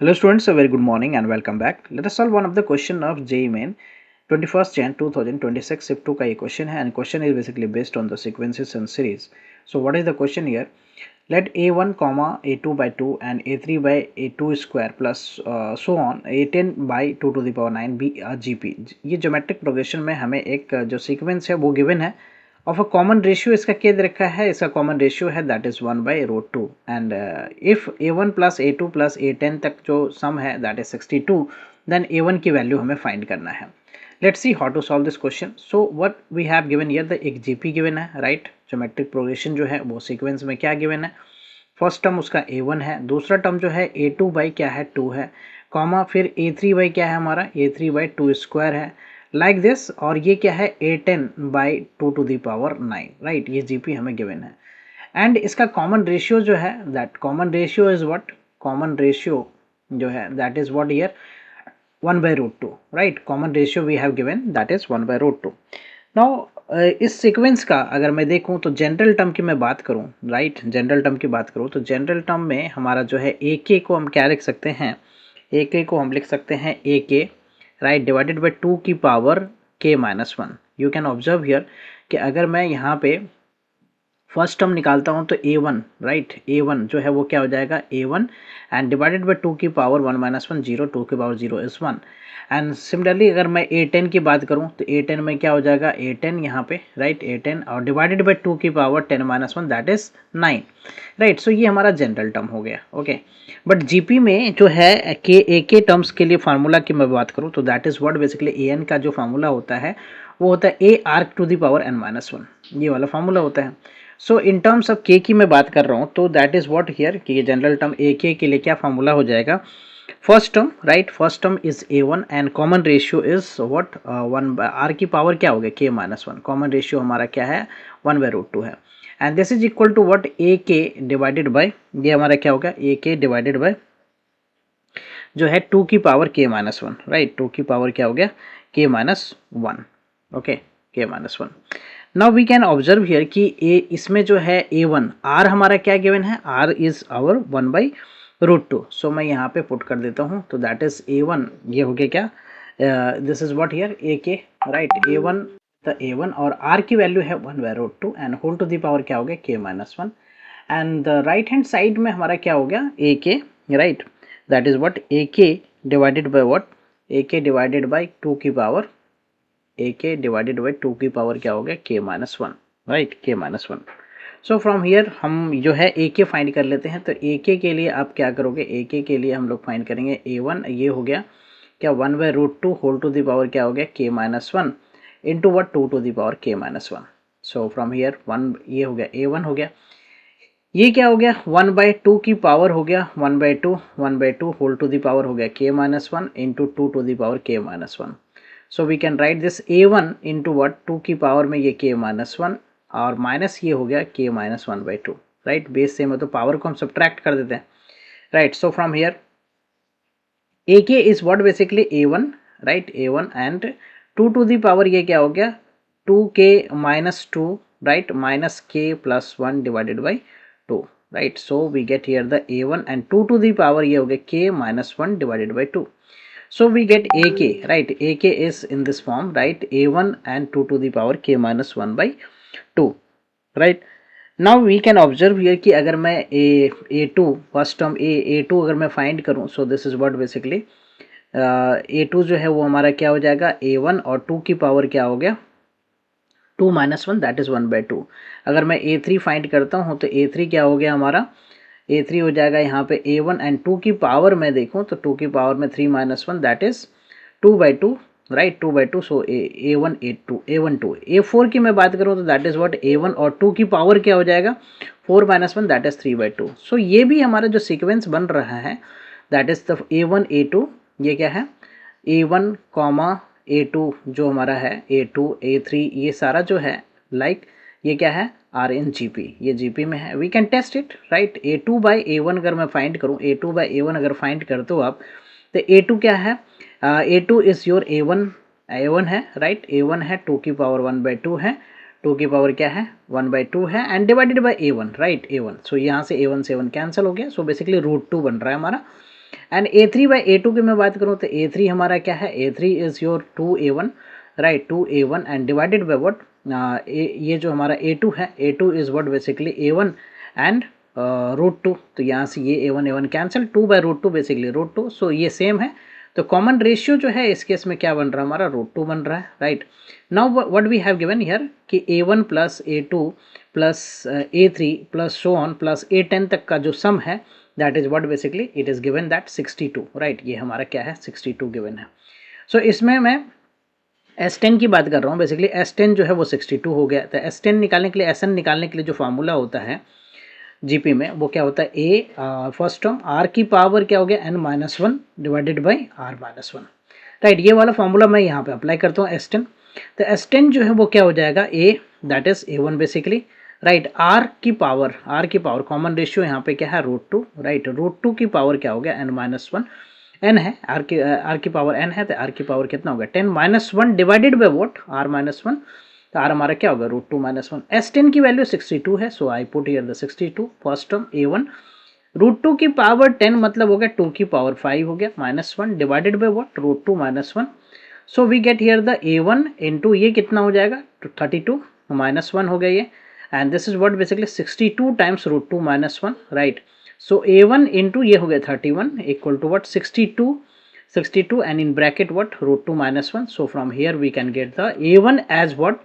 Hello students, a very good morning and welcome back. Let us solve one of the question of JEE Main 21st Jan 2026 Shift 2 का ये question है and question is basically based on the sequences and series. So what is the question here? Let a1 comma a2 by 2 and a3 by a2 square plus so on a10 by 2 to the power 9 be a GP. ये geometric progression में हमें एक जो sequence है वो given है of a common ratio इसका क्या दे रखा है, इसका कॉमन रेशियो है that is 1/√2 and if a1 plus a2 plus a10 तक जो सम है दैट इज 62, देन a1 की वैल्यू हमें फाइंड करना है. Let's see how to solve this question. So what we have given here, the एक GP given है, right. Geometric progression जो है वो सीक्वेंस में क्या गिवन है, फर्स्ट टर्म उसका a1 है, दूसरा टर्म जो है a2 बाई क्या है 2 है, कॉमा फिर a3 बाई क्या है हमारा a3 बाई 2 स्क्वायर है लाइक दिस, और ये क्या है a10 by 2 to the power 9, right. ये जीपी हमें गिवन है एंड इसका कॉमन रेशियो जो है that common ratio is what, common ratio जो है that is what here 1/√2, right. Common ratio we have given that is 1/√2. Now इस sequence का अगर मैं देखूं तो जनरल टर्म की मैं बात करूं, राइट, जनरल टर्म की बात करूं तो जनरल टर्म में हमारा जो है ए के को हम क्या लिख सकते हैं, ए के को हम लिख सकते हैं ए के, राइट, डिवाइडेड बाई 2 की power k-1. You can observe here कि अगर मैं यहाँ पे फर्स्ट टर्म निकालता हूँ तो a1, राइट, a1 जो है वो क्या हो जाएगा a1 एंड डिवाइडेड बाई 2 की पावर 1-1 0, 2 की पावर 0 इज 1. एंड सिमिलरली अगर मैं a10 की बात करूँ तो a10 में क्या हो जाएगा a10 यहाँ पे, राइट, a10 और डिवाइडेड बाई 2 की पावर 10-1 दैट इज 9, राइट. सो ये हमारा जनरल टर्म हो गया, ओके. बट जीपी में जो है के ए के टर्म्स के लिए फार्मूला की मैं बात करूँ तो that is what basically A N का जो फार्मूला होता है वो होता है A R to the power n-1, ये वाला फार्मूला होता है. सो इन टर्म्स ऑफ के की मैं बात कर रहा हूँ तो दैट इज व्हाट हियर कि ये जनरल टर्म ए के लिए क्या फार्मूला हो जाएगा, first term, right, first term is a1 and common ratio is what 1/r की पावर क्या हो गया k-1. कॉमन रेशियो हमारा क्या है 1/√2 है and this is equal to what ए के डिवाइडेड बाय, ये हमारा क्या होगा ए के डिवाइडेड बाय जो है 2 की पावर k-1, राइट. 2 की पावर क्या हो गया k-1, okay, k-1. Now we can observe here कि ए इसमें जो है a1 r हमारा क्या गिवन है, r इज आवर 1/√2. सो मैं यहाँ पे पुट कर देता हूँ तो दैट इज a1, ये हो गया क्या, this is what here A K, right, a1 the a1 और r की वैल्यू है 1/√2 and whole to the power क्या हो गया k-1 and the right hand side में हमारा क्या हो गया A K, right, that is what ए के डिवाइडेड बाय व्हाट, ए के डिवाइडेड बाय 2 की पावर, ए के डिवाइडेड बाई 2 की पावर क्या हो गया k-1, right, k-1. So from here हम जो है ए के फाइंड कर लेते हैं. तो ए के लिए आप क्या करोगे, ए के लिए हम लोग फाइंड करेंगे a1, ये हो गया क्या 1/√2 होल टू द पावर क्या हो गया k-1 into what 2 to the power k-1. So from here 1 ये हो गया a1 हो गया, ये क्या हो गया 1/2 की पावर हो गया 1/2 होल टू द पावर हो गया k-1 into 2 to the power k-1. So we can write this a1 into what 2 की पावर में ये k-1 और माइनस ये हो गया k-1/2, राइट. बेस सेम है तो पावर को हम सब्ट्रैक्ट कर देते हैं, right. So from here A K is what basically a1, right, a1 and 2 to the power ये क्या हो गया 2k-2, right, minus k+1 divided by 2, right. So we get here the a1 and 2 to the power ये हो गया k-1 divided by 2. So we get AK, right, AK is in this form, right, A1 and 2 to the power k-1/2, right. Now we can observe here कि अगर मैं A2 first term A2 अगर मैं find करूं so this is what basically A2 जो है वो हमारा क्या हो जाएगा A1 और 2 की पावर क्या हो गया 2-1 दैट इज 1/2. अगर मैं A3 फाइंड करता हूं तो A3 क्या हो गया हमारा A3 हो जाएगा यहाँ पे A1 एंड 2 की पावर में देखूँ तो 2 की पावर में 3-1 that is 2/2, right, 2/2. So A1 A1 2 A4 की मैं बात करूँ तो दैट इज व्हाट A1 और 2 की पावर क्या हो जाएगा 4-1 दैट इज 3/2. सो ये भी हमारा जो सीक्वेंस बन रहा है that is the A1 A2, ये क्या है A1 A2 जो हमारा है A2 A3 ये सारा जो है लाइक ये क्या है आर इन जीपी, ये जीपी में है. We can test it, right. A2/A1 अगर मैं फाइंड करूँ A2/A1 अगर फाइंड करते हो आप तो A2 क्या है A2 इज योर A1 है, राइट, A1 है 2 की पावर 1/2 है, 2 की पावर क्या है 1/2 है and divided by A1, right, A1. सो यहाँ से A1 से 1 कैंसिल हो गया. सो बेसिकली √2 बन रहा है हमारा एंड A3/A2 की मैं बात करूँ तो A3 हमारा क्या है, A3 is your 2A1, right, 2A1 and divided by what, ये जो हमारा A2 है, A2 is what basically A1 and √2, तो यहाँ से ये A1 कैंसिल, 2/√2 बेसिकली √2, सो ये सेम है, तो कॉमन रेशियो जो है इस केस में क्या बन रहा है हमारा, √2 बन रहा है, right. Now what we have given here कि A1 plus A2 plus A3 plus so on plus A10 तक का जो सम है that is what basically it is given that 62, right, ये हमारा क्या है 62 गिवन है। सो इसमें मैं S10 की बात कर रहा हूँ, बेसिकली S10 जो है वो 62 हो गया, तो S10 निकालने के लिए, SN निकालने के लिए जो फार्मूला होता है जीपी में वो क्या होता है, A फर्स्ट टर्म R की पावर क्या हो गया n-1 divided by R-1, right, ये वाला फॉर्मूला मैं यहाँ पे अप्लाई करता हूँ S10, तो S10 जो है वो क्या हो जाएगा A, that is A1 basically, right, R की पावर कॉमन रेशियो यहाँ पे क्या है √2, राइट, √2 की पावर क्या हो गया n-1, n है, R की पावर n है, तो R की पावर कितना होगा 10-1 डिवाइडेड बाई व्हाट R-1, तो R हमारा क्या होगा √2-1, S10 की वैल्यू 62 है, so I put here the 62 first term A1, √2 की पावर 10 मतलब हो गया 2 की पावर 5 हो गया -1 divided by what √2-1, so we get here the A1 into ये कितना हो जाएगा 32 -1 हो गया ये, and this is what basically 62 times √2-1, right, so A1 into ये हो गया 31 equal to what 62 and in bracket what √2-1, so from here we can get the A1 as what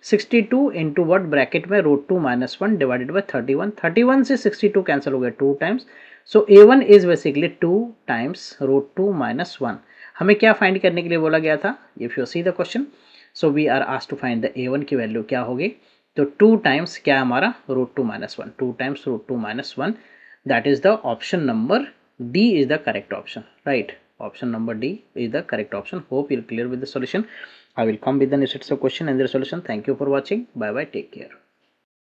62 into what bracket में √2-1 डिवाइडेड बाय 31 से 62 cancel हो गया 2 times, so A1 is basically 2 times √2-1। हमें क्या find करने के लिए बोला गया था, if you see the question, so we are asked to find the A1 की वैल्यू क्या होगी, तो 2 टाइम्स क्या हमारा √2-1, 2 times √2-1, that is the option number D is the correct option, right, option number D is the correct option. Hope you're clear with the solution. I will come with the next set of question and the solution. Thank you for watching. Bye bye, take care.